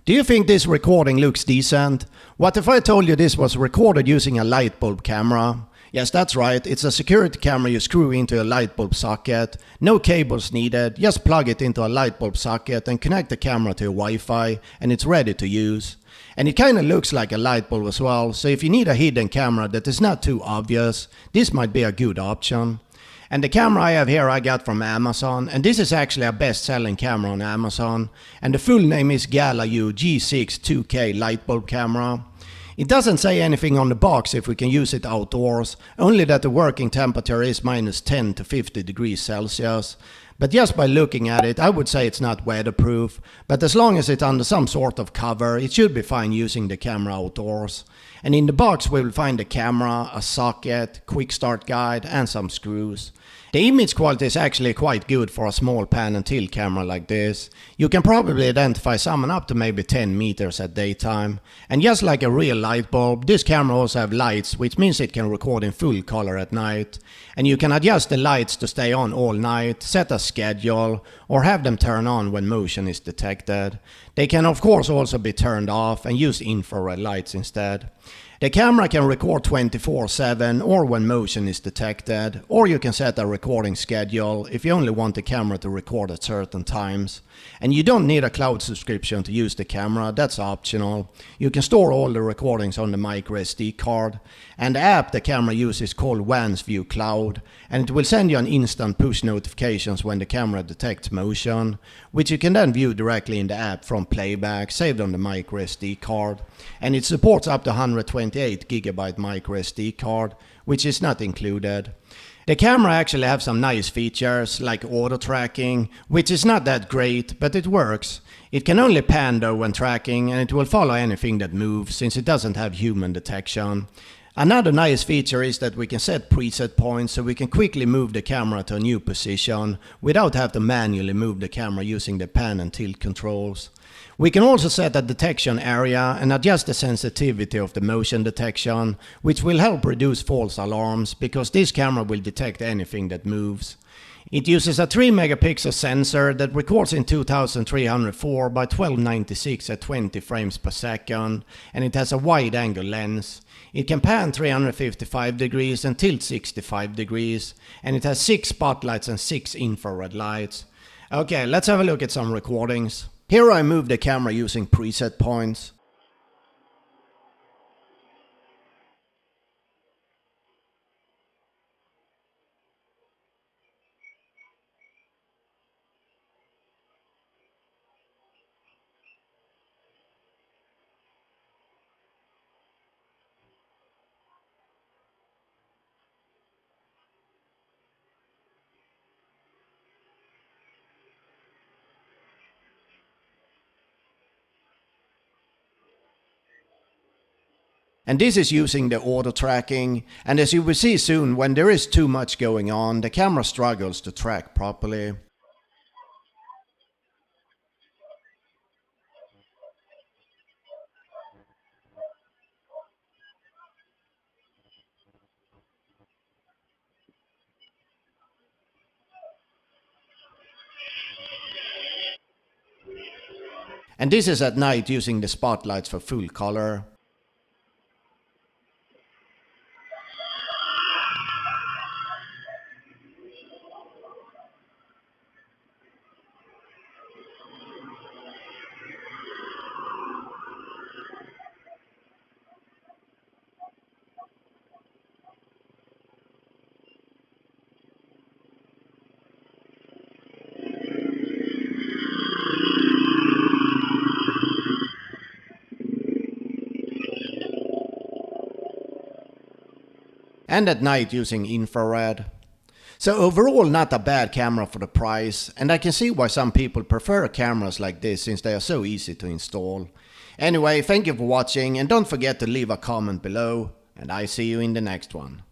Do you think this recording looks decent? What if I told you this was recorded using a light bulb camera? Yes, that's right, it's a security camera you screw into a light bulb socket. No cables needed, just plug it into a light bulb socket and connect the camera to your Wi-Fi and it's ready to use. And it kinda looks like a light bulb as well, so if you need a hidden camera that is not too obvious, this might be a good option. And the camera I have here I got from Amazon, and this is actually a best-selling camera on Amazon, and the full name is GalaU G6 2K light bulb camera. It doesn't say anything on the box if we can use it outdoors, only that the working temperature is minus 10 to 50 degrees Celsius. But just by looking at it, I would say it's not weatherproof, but as long as it's under some sort of cover, it should be fine using the camera outdoors. And in the box we will find the camera, a socket, quick start guide and some screws. The image quality is actually quite good for a small pan and tilt camera like this. You can probably identify someone up to maybe 10 meters at daytime. And just like a real light bulb, this camera also has lights, which means it can record in full color at night. And you can adjust the lights to stay on all night, set a schedule, or have them turn on when motion is detected. They can of course also be turned off and use infrared lights instead. The camera can record 24/7 or when motion is detected, or you can set a recording schedule if you only want the camera to record at certain times. And you don't need a cloud subscription to use the camera, that's optional. You can store all the recordings on the microSD card. And the app the camera uses is called WansView Cloud, and it will send you an instant push notifications when the camera detects motion, which you can then view directly in the app from playback saved on the microSD card. And it supports up to 128GB microSD card, which is not included. The camera actually has some nice features like auto tracking, which is not that great, but it works. It can only pan though when tracking, and it will follow anything that moves since it doesn't have human detection. Another nice feature is that we can set preset points so we can quickly move the camera to a new position without having to manually move the camera using the pan and tilt controls. We can also set a detection area and adjust the sensitivity of the motion detection, which will help reduce false alarms because this camera will detect anything that moves. It uses a 3 megapixel sensor that records in 2304 by 1296 at 20 frames per second, and it has a wide angle lens. It can pan 355 degrees and tilt 65 degrees, and it has 6 spotlights and 6 infrared lights. Okay, let's have a look at some recordings. Here I move the camera using preset points. And this is using the auto tracking, and as you will see soon, when there is too much going on, the camera struggles to track properly. And this is at night using the spotlights for full color. And at night using infrared. So overall not a bad camera for the price, and I can see why some people prefer cameras like this since they are so easy to install. Anyway, thank you for watching and don't forget to leave a comment below, and I see you in the next one.